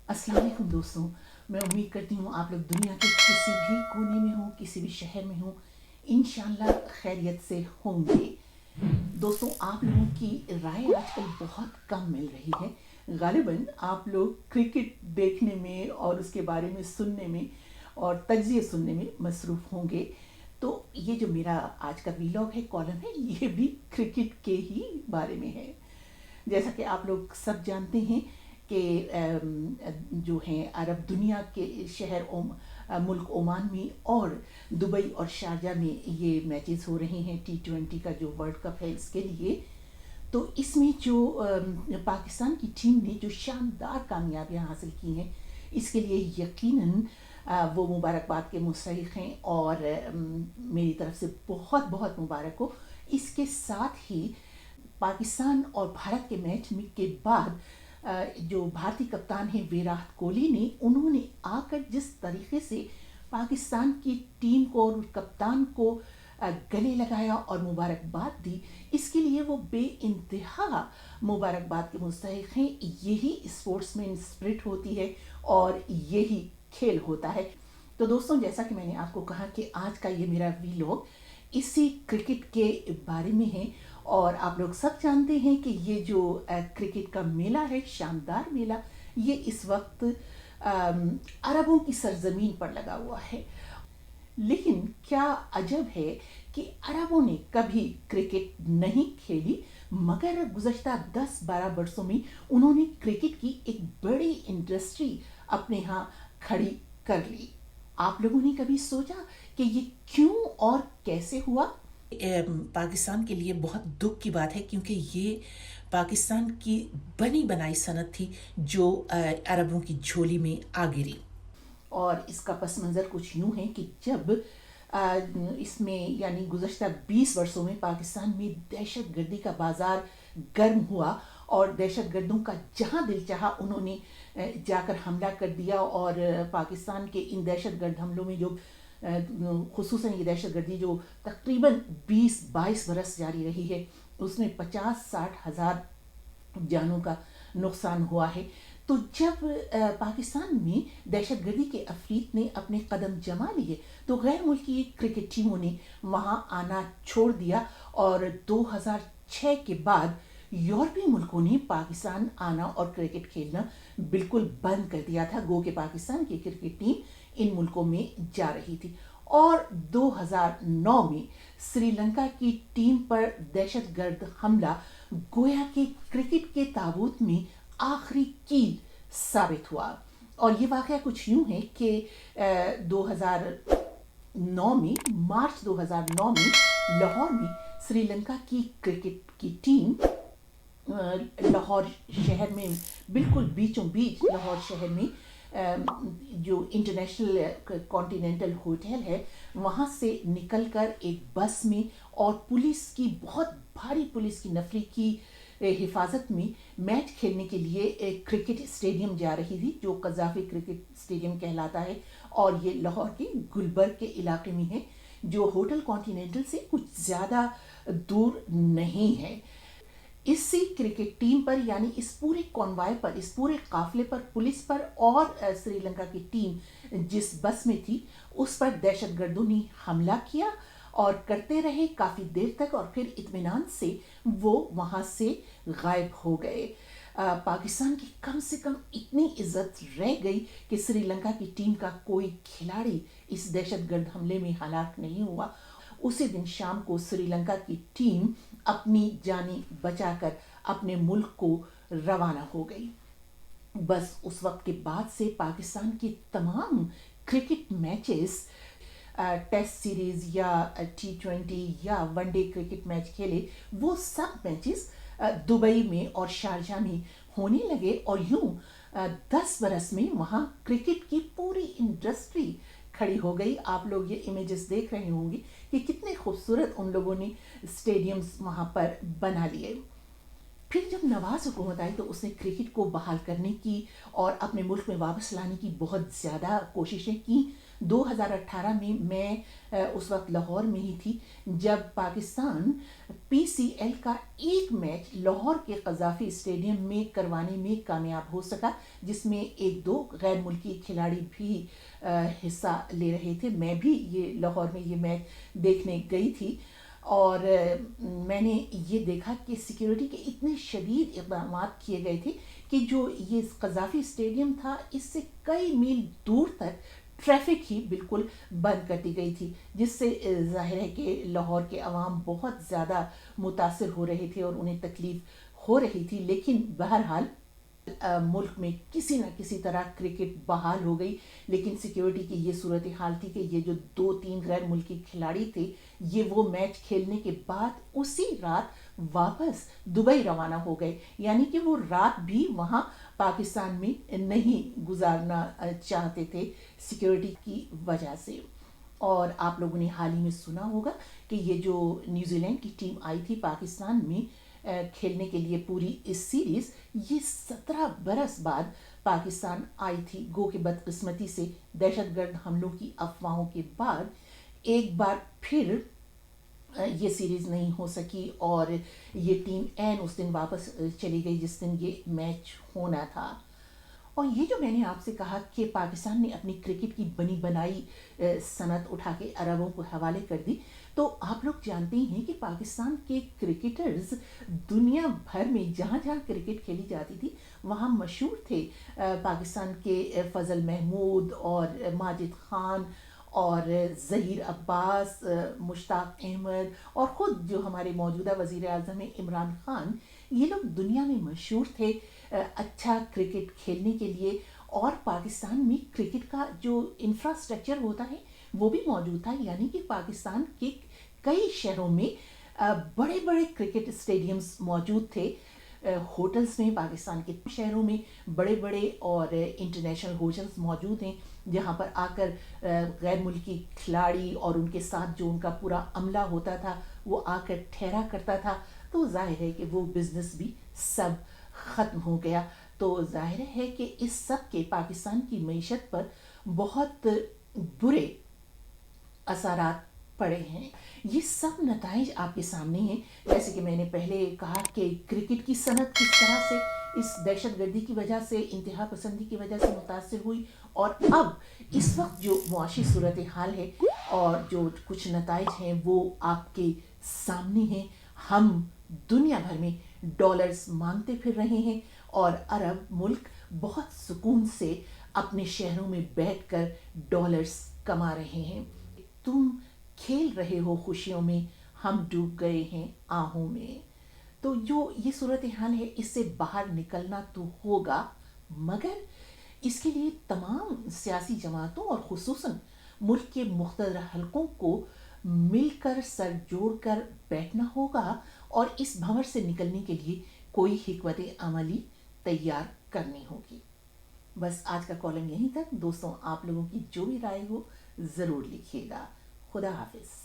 अस्सलाम वालेकुम दोस्तों। मैं उम्मीद करती हूँ आप लोग दुनिया के किसी भी कोने में हो, किसी भी शहर में हो, इंशाल्लाह खैरियत से होंगे। दोस्तों, आप लोगों की राय आजकल बहुत कम मिल रही है। गालिबन आप लोग क्रिकेट देखने में और उसके बारे में सुनने में और तज्ज़िये सुनने में मसरूफ़ होंगे। तो ये जो मेरा आज का वीलॉग है, कॉलम है, ये भी क्रिकेट के ही बारे में है। जैसा कि आप लोग सब जानते हैं कि जो हैं अरब दुनिया के शहर मुल्क ओमान में और दुबई और शारजा में ये मैचेस हो रहे हैं T20 का जो वर्ल्ड कप है इसके लिए। तो इसमें जो पाकिस्तान की टीम ने जो शानदार कामयाबियां हासिल की हैं, इसके लिए यकीनन वो मुबारकबाद के मुस्तहिक हैं और मेरी तरफ से बहुत बहुत मुबारक हो। इसके साथ ही पाकिस्तान और भारत के मैच में के बाद जो भारतीय कप्तान हैं विराट कोहली ने, उन्होंने आकर जिस तरीके से पाकिस्तान की टीम को और कप्तान को गले लगाया और मुबारकबाद दी, इसके लिए वो बेइंतहा मुबारकबाद के मुस्तहिक हैं। यही स्पोर्ट्समैन स्पिरिट होती है और यही खेल होता है। तो दोस्तों, जैसा कि मैंने आपको कहा कि आज का ये मेरा वीलॉग इसी क्रिकेट के बारे में है। और आप लोग सब जानते हैं कि ये जो क्रिकेट का मेला है, शानदार मेला, ये इस वक्त अरबों की सरजमीन पर लगा हुआ है। लेकिन क्या अजब है कि अरबों ने कभी क्रिकेट नहीं खेली, मगर गुज़श्ता 10-12 वर्षों में उन्होंने क्रिकेट की एक बड़ी इंडस्ट्री अपने यहाँ खड़ी कर ली। आप लोगों ने कभी सोचा कि ये क्यों और कैसे हुआ? पाकिस्तान के लिए बहुत दुख की बात है, क्योंकि ये पाकिस्तान की बनी बनाई सनत थी जो अरबों की झोली में आ गिरी। और इसका पस मंज़र कुछ यूँ है कि जब इसमें यानी गुज़श्ता 20 वर्षों में पाकिस्तान में दहशत गर्दी का बाज़ार गर्म हुआ और दहशत गर्दों का जहाँ दिल चाहा उन्होंने जाकर हमला कर दिया। और पाकिस्तान के इन दहशत गर्द हमलों में जो खुसूसन ये दहशत गर्दी जो तकरीबन 20-22 बरस जारी रही है, उसमें 50-60 हज़ार जानों का नुकसान हुआ है। तो जब पाकिस्तान में दहशत गर्दी के अफरीत ने अपने कदम जमा लिए, तो गैर मुल्की क्रिकेट टीमों ने वहाँ आना छोड़ दिया और 2006 के बाद यूरोपीय मुल्कों ने पाकिस्तान आना और क्रिकेट खेलना बिल्कुल बंद कर दिया था। गो के पाकिस्तान की क्रिकेट टीम इन मुल्कों में जा रही थी। और 2009 में श्रीलंका की टीम पर दहशतगर्द हमला गोया के क्रिकेट के ताबूत में आखिरी कील साबित हुआ। और ये वाक़या कुछ यूँ है कि 2009 में मार्च 2009 में लाहौर में श्रीलंका की क्रिकेट की टीम लाहौर शहर में बिल्कुल बीचों बीच लाहौर शहर में जो इंटरनेशनल कॉन्टिनेंटल होटल है, वहाँ से निकलकर एक बस में और पुलिस की बहुत भारी पुलिस की नफरी की हिफाजत में मैच खेलने के लिए एक क्रिकेट स्टेडियम जा रही थी, जो कज़ाफ़ी क्रिकेट स्टेडियम कहलाता है। और ये लाहौर के गुलबर्ग के इलाके में है, जो होटल कॉन्टिनेंटल से कुछ ज़्यादा दूर नहीं है। इसी क्रिकेट टीम पर यानी इस पूरे कॉन्वाय पर, इस पूरे काफिले पर, पुलिस पर और श्रीलंका की टीम जिस बस में थी उस पर दहशतगर्दों ने हमला किया और करते रहे काफ़ी देर तक, और फिर इत्मीनान से वो वहाँ से गायब हो गए। पाकिस्तान की कम से कम इतनी इज्जत रह गई कि श्रीलंका की टीम का कोई खिलाड़ी इस दहशतगर्द हमले में हलाक नहीं हुआ। उसी दिन शाम को श्रीलंका की टीम अपनी जानी बचाकर अपने मुल्क को रवाना हो गई। बस उस वक्त के बाद से पाकिस्तान की तमाम क्रिकेट मैचेस, टेस्ट सीरीज़ या T20 या वनडे क्रिकेट मैच खेले, वो सब मैचेस दुबई में और शारजा में होने लगे। और यूं 10 बरस में वहाँ क्रिकेट की पूरी इंडस्ट्री खड़ी हो गई। आप लोग ये इमेजेस देख रहे होंगे कि कितने खूबसूरत उन लोगों ने स्टेडियम्स वहाँ पर बना लिए। फिर जब नवाज हुकूमत आई तो उसने क्रिकेट को बहाल करने की और अपने मुल्क में वापस लाने की बहुत ज़्यादा कोशिशें की। 2018 में मैं उस वक्त लाहौर में ही थी जब पाकिस्तान PCL का एक मैच लाहौर के कज़ाफ़ी स्टेडियम में करवाने में कामयाब हो सका, जिसमें एक दो गैर मुल्की खिलाड़ी भी हिस्सा ले रहे थे। मैं भी ये लाहौर में ये मैच देखने गई थी और मैंने ये देखा कि सिक्योरिटी के इतने शदीद इक़दाम किए गए थे कि जो ये कज़ाफ़ी स्टेडियम था इससे कई मील दूर तक ट्रैफिक ही बिल्कुल बंद कर दी गई थी, जिससे ज़ाहिर है कि लाहौर के अवाम बहुत ज़्यादा मुतासिर हो रहे थे और उन्हें तकलीफ़ हो रही थी। लेकिन बहरहाल मुल्क में किसी न किसी तरह क्रिकेट बहाल हो गई। लेकिन सिक्योरिटी की ये सूरत हाल थी कि ये जो 2-3 गैर मुल्की खिलाड़ी थे ये वो मैच खेलने के बाद उसी रात वापस दुबई रवाना हो गए, यानी कि वो रात भी वहाँ पाकिस्तान में नहीं गुजारना चाहते थे सिक्योरिटी की वजह से। और आप लोगों ने हाल ही में सुना होगा कि ये जो न्यूजीलैंड की टीम आई थी पाकिस्तान में खेलने के लिए पूरी इस सीरीज़, ये 17 बरस बाद पाकिस्तान आई थी। गो के बदकिस्मती से दहशतगर्द हमलों की अफवाहों के बाद एक बार फिर ये सीरीज़ नहीं हो सकी और ये टीम ऐन उस दिन वापस चली गई जिस दिन ये मैच होना था। और ये जो मैंने आपसे कहा कि पाकिस्तान ने अपनी क्रिकेट की बनी बनाई सनत उठा के अरबों को हवाले कर दी, तो आप लोग जानते ही हैं कि पाकिस्तान के क्रिकेटर्स दुनिया भर में जहाँ जहाँ क्रिकेट खेली जाती थी वहाँ मशहूर थे। पाकिस्तान के फ़ज़ल महमूद और माजिद ख़ान और ज़हीर अब्बास, मुश्ताक अहमद और ख़ुद जो हमारे मौजूदा वज़ीर आज़म हैं इमरान ख़ान, ये लोग दुनिया में मशहूर थे अच्छा क्रिकेट खेलने के लिए। और पाकिस्तान में क्रिकेट का जो इंफ्रास्ट्रक्चर होता है वो भी मौजूद था, यानी कि पाकिस्तान के कई शहरों में बड़े बड़े क्रिकेट स्टेडियम्स मौजूद थे। होटल्स में पाकिस्तान के शहरों में बड़े बड़े और इंटरनेशनल होटल्स मौजूद हैं जहाँ पर आकर गैर मुल्की खिलाड़ी और उनके साथ जो उनका पूरा अमला होता था वो आकर ठहरा करता था। तो जाहिर है कि वो बिज़नेस भी सब ख़त्म हो गया। तो जाहिर है कि इस सब के पाकिस्तान की मईशत पर बहुत बुरे असरात पड़े हैं। ये सब नताइज आपके सामने हैं। जैसे कि मैंने पहले कहा कि क्रिकेट की सनत किस तरह से इस दहशतगर्दी की वजह से, इंतहा पसंदी की वजह से मुतासिर हुई, और अब इस वक्त जो मुआशी सूरत हाल है और जो कुछ नताइज हैं वो आपके सामने हैं। हम दुनिया भर में डॉलर्स मांगते फिर रहे हैं और अरब मुल्क बहुत सुकून से अपने शहरों में बैठकर डॉलर्स कमा रहे हैं। तुम खेल रहे हो खुशियों में, हम डूब गए हैं आहों में। तो जो ये सूरत हाल है इससे बाहर निकलना तो होगा, मगर इसके लिए तमाम सियासी जमातों और खुसूसन मुल्क के मुख्तलिफ हलकों को मिलकर सर जोड़कर बैठना होगा और इस भंवर से निकलने के लिए कोई हिकमत अमली तैयार करनी होगी। बस आज का कॉलम यहीं तक। दोस्तों, आप लोगों की जो भी राय हो ज़रूर लिखिएगा। खुदा हाफिज़।